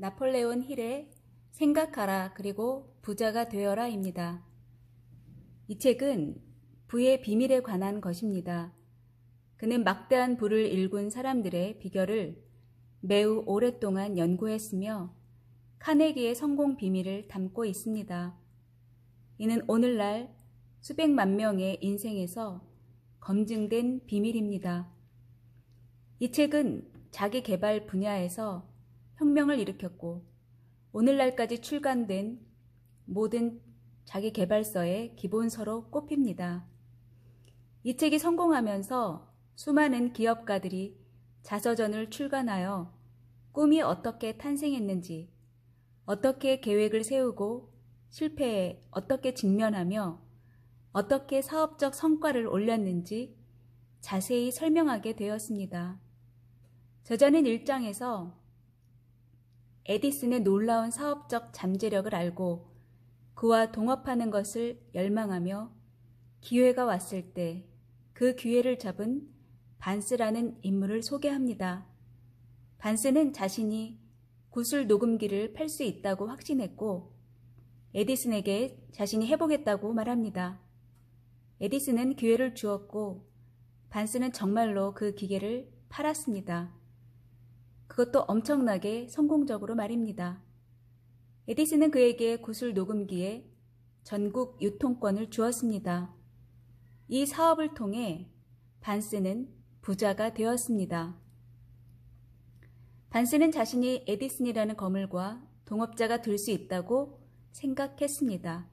나폴레온 힐의 생각하라 그리고 부자가 되어라입니다. 이 책은 부의 비밀에 관한 것입니다. 그는 막대한 부를 일군 사람들의 비결을 매우 오랫동안 연구했으며 카네기의 성공 비밀을 담고 있습니다. 이는 오늘날 수백만 명의 인생에서 검증된 비밀입니다. 이 책은 자기 개발 분야에서 혁명을 일으켰고 오늘날까지 출간된 모든 자기 개발서의 기본서로 꼽힙니다. 이 책이 성공하면서 수많은 기업가들이 자서전을 출간하여 꿈이 어떻게 탄생했는지, 어떻게 계획을 세우고 실패에 어떻게 직면하며 어떻게 사업적 성과를 올렸는지 자세히 설명하게 되었습니다. 저자는 1장에서 에디슨의 놀라운 사업적 잠재력을 알고 그와 동업하는 것을 열망하며 기회가 왔을 때 그 기회를 잡은 반스라는 인물을 소개합니다. 반스는 자신이 구슬 녹음기를 팔 수 있다고 확신했고 에디슨에게 자신이 해보겠다고 말합니다. 에디슨은 기회를 주었고 반스는 정말로 그 기계를 팔았습니다. 그것도 엄청나게 성공적으로 말입니다. 에디슨은 그에게 구슬 녹음기의 전국 유통권을 주었습니다. 이 사업을 통해 반스는 부자가 되었습니다. 반스는 자신이 에디슨이라는 거물과 동업자가 될 수 있다고 생각했습니다.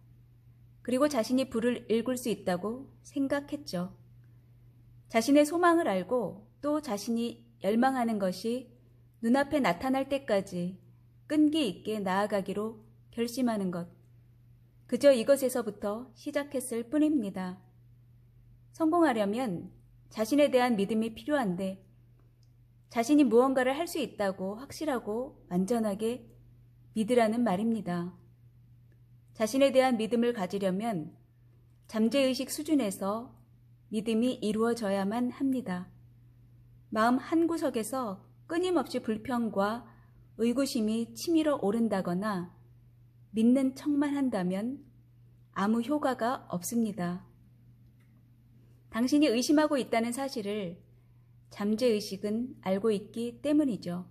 그리고 자신이 부를 읽을 수 있다고 생각했죠. 자신의 소망을 알고 또 자신이 열망하는 것이 눈앞에 나타날 때까지 끈기 있게 나아가기로 결심하는 것. 그저 이것에서부터 시작했을 뿐입니다. 성공하려면 자신에 대한 믿음이 필요한데 자신이 무언가를 할 수 있다고 확실하고 완전하게 믿으라는 말입니다. 자신에 대한 믿음을 가지려면 잠재의식 수준에서 믿음이 이루어져야만 합니다. 마음 한구석에서 끊임없이 불평과 의구심이 치밀어 오른다거나 믿는 척만 한다면 아무 효과가 없습니다. 당신이 의심하고 있다는 사실을 잠재의식은 알고 있기 때문이죠.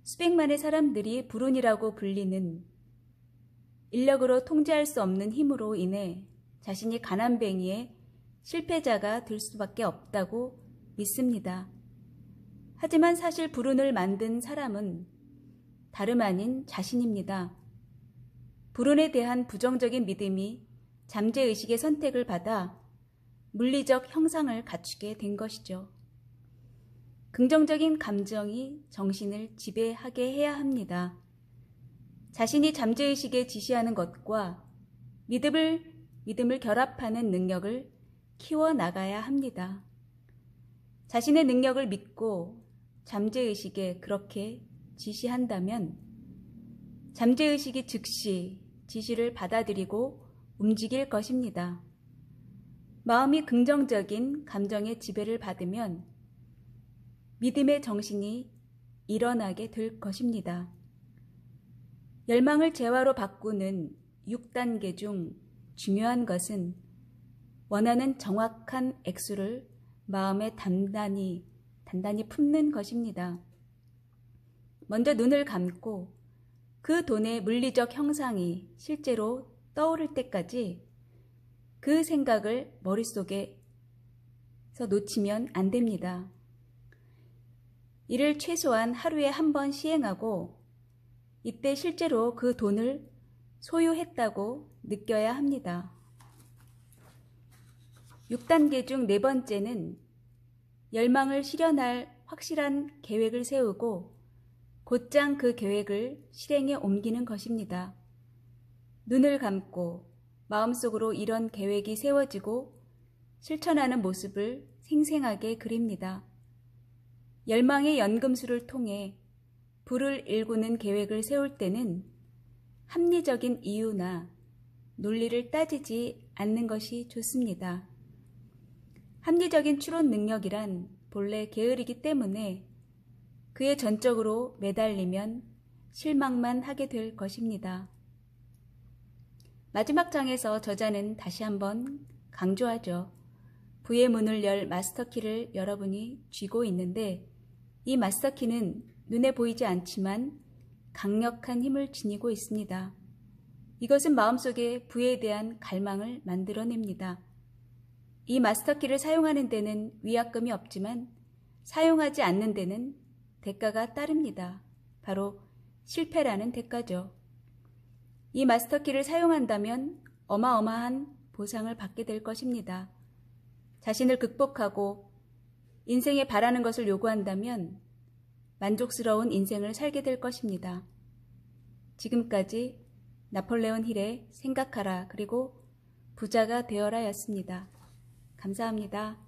수백만의 사람들이 불운이라고 불리는 인력으로 통제할 수 없는 힘으로 인해 자신이 가난뱅이의 실패자가 될 수밖에 없다고 믿습니다. 하지만 사실 불운을 만든 사람은 다름 아닌 자신입니다. 불운에 대한 부정적인 믿음이 잠재의식의 선택을 받아 물리적 형상을 갖추게 된 것이죠. 긍정적인 감정이 정신을 지배하게 해야 합니다. 자신이 잠재의식에 지시하는 것과 믿음을 결합하는 능력을 키워나가야 합니다. 자신의 능력을 믿고 잠재의식에 그렇게 지시한다면 잠재의식이 즉시 지시를 받아들이고 움직일 것입니다. 마음이 긍정적인 감정의 지배를 받으면 믿음의 정신이 일어나게 될 것입니다. 열망을 재화로 바꾸는 6단계 중 중요한 것은 원하는 정확한 액수를 마음에 단단히 품는 것입니다. 먼저 눈을 감고 그 돈의 물리적 형상이 실제로 떠오를 때까지 그 생각을 머릿속에서 놓치면 안 됩니다. 이를 최소한 하루에 한 번 시행하고 이때 실제로 그 돈을 소유했다고 느껴야 합니다. 6단계 중 4번째는 열망을 실현할 확실한 계획을 세우고 곧장 그 계획을 실행에 옮기는 것입니다. 눈을 감고 마음속으로 이런 계획이 세워지고 실천하는 모습을 생생하게 그립니다. 열망의 연금술을 통해 부를 일구는 계획을 세울 때는 합리적인 이유나 논리를 따지지 않는 것이 좋습니다. 합리적인 추론 능력이란 본래 게으르기 때문에 그에 전적으로 매달리면 실망만 하게 될 것입니다. 마지막 장에서 저자는 다시 한번 강조하죠. 부의 문을 열 마스터키를 여러분이 쥐고 있는데 이 마스터키는 눈에 보이지 않지만 강력한 힘을 지니고 있습니다. 이것은 마음속에 부에 대한 갈망을 만들어냅니다. 이 마스터키를 사용하는 데는 위약금이 없지만 사용하지 않는 데는 대가가 따릅니다. 바로 실패라는 대가죠. 이 마스터키를 사용한다면 어마어마한 보상을 받게 될 것입니다. 자신을 극복하고 인생에 바라는 것을 요구한다면 만족스러운 인생을 살게 될 것입니다. 지금까지 나폴레온 힐의 생각하라 그리고 부자가 되어라 였습니다. 감사합니다.